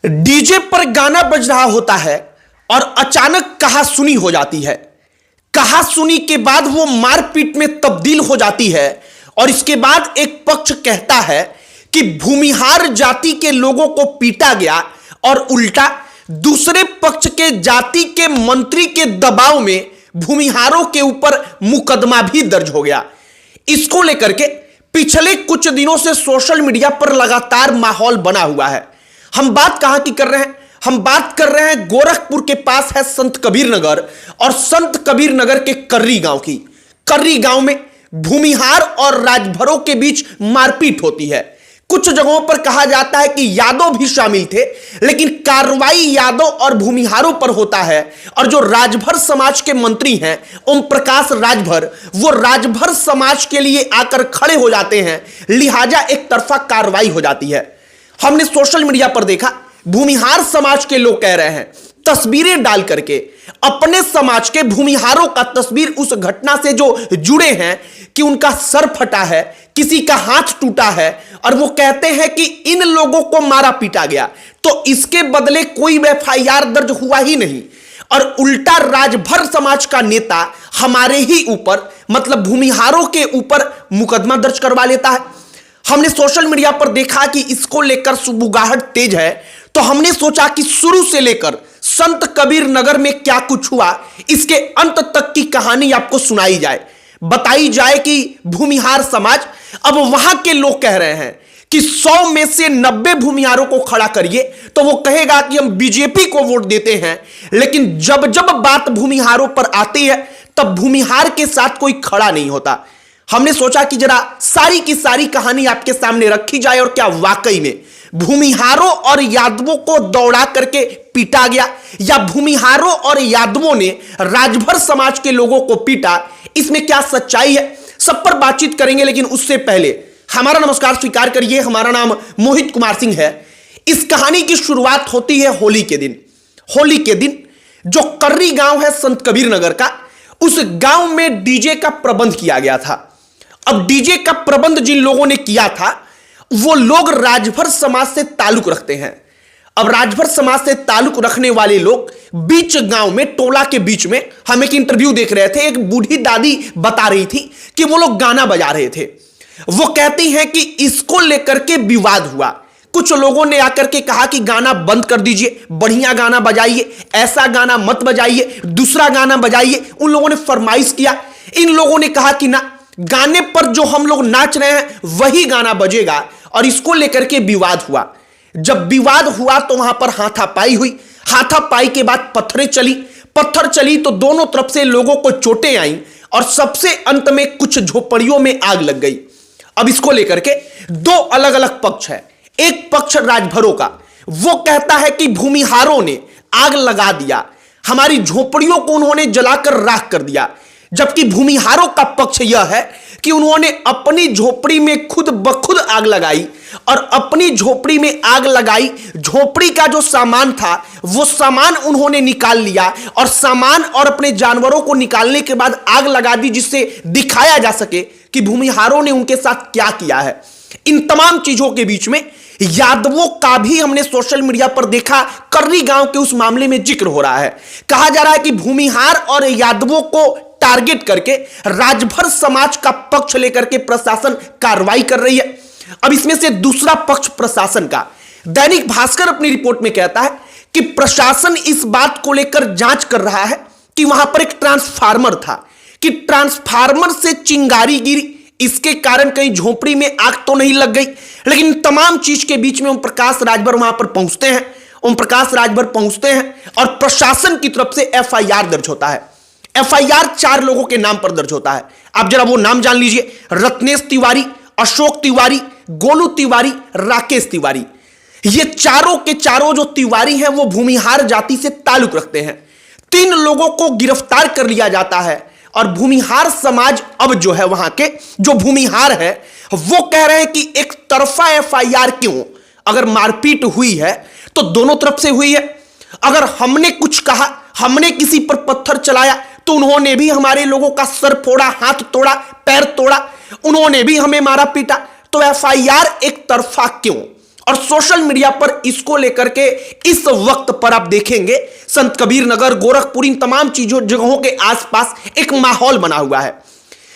DJ पर गाना बज रहा होता है और अचानक कहासुनी हो जाती है। कहासुनी के बाद वो मारपीट में तब्दील हो जाती है और इसके बाद एक पक्ष कहता है कि भूमिहार जाति के लोगों को पीटा गया और उल्टा दूसरे पक्ष के जाति के मंत्री के दबाव में भूमिहारों के ऊपर मुकदमा भी दर्ज हो गया। इसको लेकर के पिछले कुछ दिनों से सोशल मीडिया पर लगातार माहौल बना हुआ है। हम बात कहां की कर रहे हैं? हम बात कर रहे हैं गोरखपुर के पास है संत कबीर नगर और संत कबीर नगर के कर्री गांव की। कर्री गांव में भूमिहार और राजभरों के बीच मारपीट होती है। कुछ जगहों पर कहा जाता है कि यादव भी शामिल थे, लेकिन कार्रवाई यादव और भूमिहारों पर होता है और जो राजभर समाज के मंत्री हैं ओम प्रकाश राजभर, वो राजभर समाज के लिए आकर खड़े हो जाते हैं, लिहाजा एक तरफा कार्रवाई हो जाती है। हमने सोशल मीडिया पर देखा भूमिहार समाज के लोग कह रहे हैं, तस्वीरें डाल करके अपने समाज के भूमिहारों का तस्वीर उस घटना से जो जुड़े हैं कि उनका सर फटा है, किसी का हाथ टूटा है और वो कहते हैं कि इन लोगों को मारा पीटा गया, तो इसके बदले कोई एफआईआर दर्ज हुआ ही नहीं और उल्टा राजभर समाज का नेता हमारे ही ऊपर मतलब भूमिहारों के ऊपर मुकदमा दर्ज करवा लेता है। हमने सोशल मीडिया पर देखा कि इसको लेकर सुबुगाहट तेज है, तो हमने सोचा कि शुरू से लेकर संत कबीर नगर में क्या कुछ हुआ, इसके अंत तक की कहानी आपको सुनाई जाए, बताई जाए कि भूमिहार समाज, अब वहां के लोग कह रहे हैं कि 100 में से 90 भूमिहारों को खड़ा करिए तो वो कहेगा कि हम बीजेपी को वोट देते हैं, लेकिन जब जब बात भूमिहारों पर आती है तब भूमिहार के साथ कोई खड़ा नहीं होता। हमने सोचा कि जरा सारी की सारी कहानी आपके सामने रखी जाए और क्या वाकई में भूमिहारों और यादवों को दौड़ा करके पीटा गया या भूमिहारों और यादवों ने राजभर समाज के लोगों को पीटा, इसमें क्या सच्चाई है, सब पर बातचीत करेंगे। लेकिन उससे पहले हमारा नमस्कार स्वीकार करिए, हमारा नाम मोहित कुमार सिंह है। इस कहानी की शुरुआत होती है होली के दिन। होली के दिन जो कर्री गांव है संत कबीर नगर का, उस गांव में डीजे का प्रबंध किया गया था। अब डीजे का प्रबंध जिन लोगों ने किया था वो लोग राजभर समाज से ताल्लुक रखते हैं। अब राजभर समाज से ताल्लुक रखने वाले लोग बीच गांव में, टोला के बीच में, हम एक इंटरव्यू देख रहे थे, एक बूढ़ी दादी बता रही थी कि वो लोग गाना बजा रहे थे। वो कहती हैं कि इसको लेकर के विवाद हुआ। कुछ लोगों ने आकर के कहा कि गाना बंद कर दीजिए, बढ़िया गाना बजाइए, ऐसा गाना मत बजाइए, दूसरा गाना बजाइए। उन लोगों ने फरमाइश किया। इन लोगों ने कहा कि ना, गाने पर जो हम लोग नाच रहे हैं वही गाना बजेगा और इसको लेकर के विवाद हुआ। जब विवाद हुआ तो वहां पर हाथापाई हुई। हाथापाई के बाद पत्थर चली तो दोनों तरफ से लोगों को चोटें आईं और सबसे अंत में कुछ झोपड़ियों में आग लग गई। अब इसको लेकर के दो अलग अलग पक्ष है। एक पक्ष राजभरों का, वो कहता है कि भूमिहारों ने आग लगा दिया, हमारी झोपड़ियों को उन्होंने जलाकर राख कर दिया। जबकि भूमिहारों का पक्ष यह है कि उन्होंने अपनी झोपड़ी में खुद ब खुद आग लगाई और अपनी झोपड़ी में आग लगाई, झोपड़ी का जो सामान था वो सामान उन्होंने निकाल लिया और सामान और अपने जानवरों को निकालने के बाद आग लगा दी, जिससे दिखाया जा सके कि भूमिहारों ने उनके साथ क्या किया है। इन तमाम चीजों के बीच में यादवों का भी हमने सोशल मीडिया पर देखा, कर्री गांव के उस मामले में जिक्र हो रहा है। कहा जा रहा है कि भूमिहार और यादवों को टारगेट करके राजभर समाज का पक्ष लेकर के प्रशासन कार्रवाई कर रही है। अब इसमें से दूसरा पक्ष प्रशासन का, दैनिक भास्कर अपनी रिपोर्ट में कहता है कि प्रशासन इस बात को लेकर जांच कर रहा है कि वहां पर एक ट्रांसफार्मर था, कि ट्रांसफार्मर से चिंगारी गिरी, इसके कारण कहीं झोपड़ी में आग तो नहीं लग गई। लेकिन तमाम चीज के बीच में ओम प्रकाश राजभर वहां पर पहुंचते हैं। ओम प्रकाश राजभर पहुंचते हैं और प्रशासन की तरफ से एफआईआर दर्ज होता है। एफआईआर 4 लोगों के नाम पर दर्ज होता है। आप जरा वो नाम जान लीजिए, रत्नेश तिवारी, अशोक तिवारी, गोलू तिवारी, राकेश तिवारी। ये चारों के चारों जो तिवारी हैं वो भूमिहार जाति से ताल्लुक रखते हैं। 3 लोगों को गिरफ्तार कर लिया जाता है और भूमिहार समाज, अब जो है वहां के जो भूमिहार है वो कह रहे हैं कि एक तरफा एफआईआर क्यों? अगर मारपीट हुई है तो दोनों तरफ से हुई है। अगर हमने कुछ कहा, हमने किसी पर पत्थर चलाया तो उन्होंने भी हमारे लोगों का सर फोड़ा, हाथ तोड़ा, पैर तोड़ा, उन्होंने भी हमें मारा पीटा, तो एफआईआर एक तरफा क्यों? और सोशल मीडिया पर इसको लेकर के इस वक्त पर आप देखेंगे संत कबीर नगर, गोरखपुर, इन तमाम चीजों जगहों के आसपास एक माहौल बना हुआ है।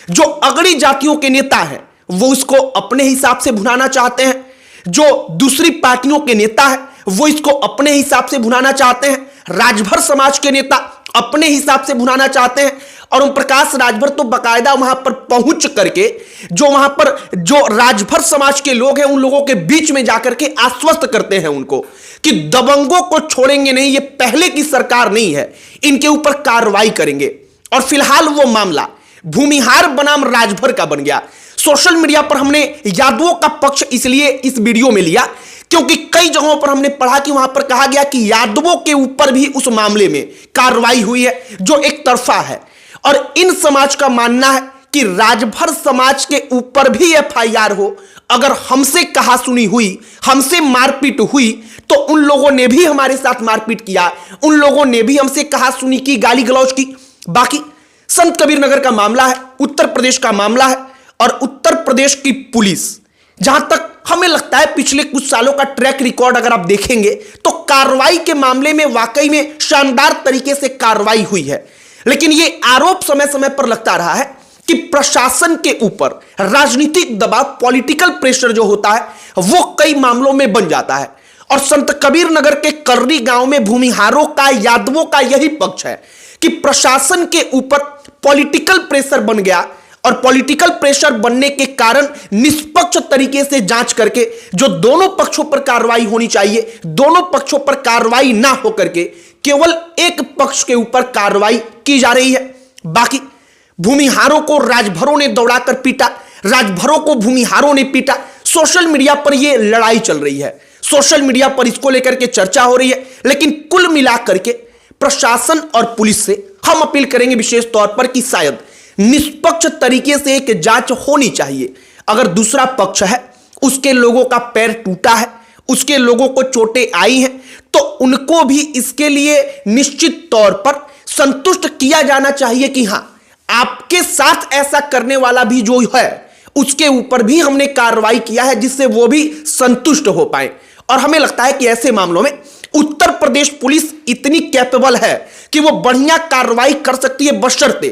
जो अगड़ी जातियों के नेता हैं वो इसको अपने हिसाब से भुनाना चाहते हैं, जो दूसरी पार्टियों के नेता हैं वो इसको अपने हिसाब से भुनाना चाहते हैं, राजभर समाज के नेता अपने हिसाब से भुनाना चाहते हैं। और ओम प्रकाश राजभर तो बकायदा वहां पर पहुंच करके जो वहां पर जो राजभर समाज के लोग हैं उन लोगों के बीच में जाकर के आश्वस्त करते हैं उनको कि दबंगों को छोड़ेंगे नहीं, ये पहले की सरकार नहीं है, इनके ऊपर कार्रवाई करेंगे। और फिलहाल वो मामला भूमिहार बनाम राजभर का बन गया। सोशल मीडिया पर हमने यादवों का पक्ष इसलिए इस वीडियो में लिया क्योंकि कई जगहों पर हमने पढ़ा कि वहां पर कहा गया कि यादवों के ऊपर भी उस मामले में कार्रवाई हुई है जो एक तरफा है। और इन समाज का मानना है कि राजभर समाज के ऊपर भी एफआईआर हो, अगर हमसे कहासुनी हुई, हमसे मारपीट हुई तो उन लोगों ने भी हमारे साथ मारपीट किया, उन लोगों ने भी हमसे कहासुनी की, गाली गलौज की। बाकी संत कबीर नगर का मामला है, उत्तर प्रदेश का मामला है और उत्तर प्रदेश की पुलिस, जहां तक हमें लगता है पिछले कुछ सालों का ट्रैक रिकॉर्ड अगर आप देखेंगे तो कार्रवाई के मामले में वाकई में शानदार तरीके से कार्रवाई हुई है। लेकिन यह आरोप समय समय पर लगता रहा है कि प्रशासन के ऊपर राजनीतिक दबाव, पॉलिटिकल प्रेशर जो होता है वो कई मामलों में बन जाता है। और संत कबीर नगर के कर्री गांव में भूमिहारों का, यादवों का यही पक्ष है कि प्रशासन के ऊपर पॉलिटिकल प्रेशर बन गया और पॉलिटिकल प्रेशर बनने के कारण निष्पक्ष तरीके से जांच करके जो दोनों पक्षों पर कार्रवाई होनी चाहिए, दोनों पक्षों पर कार्रवाई ना होकर के केवल एक पक्ष के ऊपर कार्रवाई की जा रही है। बाकी भूमिहारों को राजभरों ने दौड़ाकर पीटा, राजभरों को भूमिहारों ने पीटा। सोशल मीडिया पर यह लड़ाई चल रही है, सोशल मीडिया पर इसको लेकर के चर्चा हो रही है। लेकिन कुल मिलाकर के प्रशासन और पुलिस से हम अपील करेंगे विशेष तौर पर कि शायद निष्पक्ष तरीके से एक जांच होनी चाहिए। अगर दूसरा पक्ष है, उसके लोगों का पैर टूटा है, उसके लोगों को चोटें आई हैं, तो उनको भी इसके लिए निश्चित तौर पर संतुष्ट किया जाना चाहिए कि हां, आपके साथ ऐसा करने वाला भी जो है उसके ऊपर भी हमने कार्रवाई किया है, जिससे वो भी संतुष्ट हो पाए। और हमें लगता है कि ऐसे मामलों में उत्तर प्रदेश पुलिस इतनी कैपेबल है कि वो बढ़िया कार्रवाई कर सकती है, बशर्ते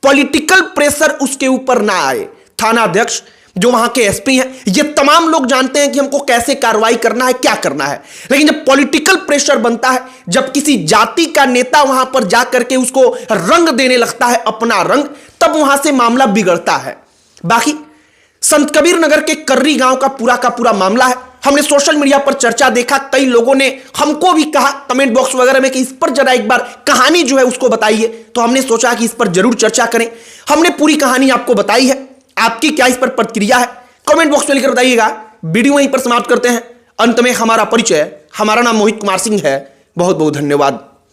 पॉलिटिकल प्रेशर उसके ऊपर ना आए। थाना अध्यक्ष, जो वहां के एसपी हैं, ये तमाम लोग जानते हैं कि हमको कैसे कार्रवाई करना है, क्या करना है। लेकिन जब पॉलिटिकल प्रेशर बनता है, जब किसी जाति का नेता वहां पर जाकर के उसको रंग देने लगता है, अपना रंग, तब वहां से मामला बिगड़ता है। बाकी संत कबीर नगर के कर्री गांव का पूरा मामला है। हमने सोशल मीडिया पर चर्चा देखा, कई लोगों ने हमको भी कहा कमेंट बॉक्स वगैरह में कि इस पर जरा एक बार कहानी जो है उसको बताइए। तो हमने सोचा कि इस पर जरूर चर्चा करें। हमने पूरी कहानी आपको बताई है, आपकी क्या इस पर प्रतिक्रिया है कमेंट बॉक्स में लिखकर बताइएगा। वीडियो वहीं पर समाप्त करते हैं। अंत में हमारा परिचय, हमारा नाम मोहित कुमार सिंह है। बहुत बहुत धन्यवाद।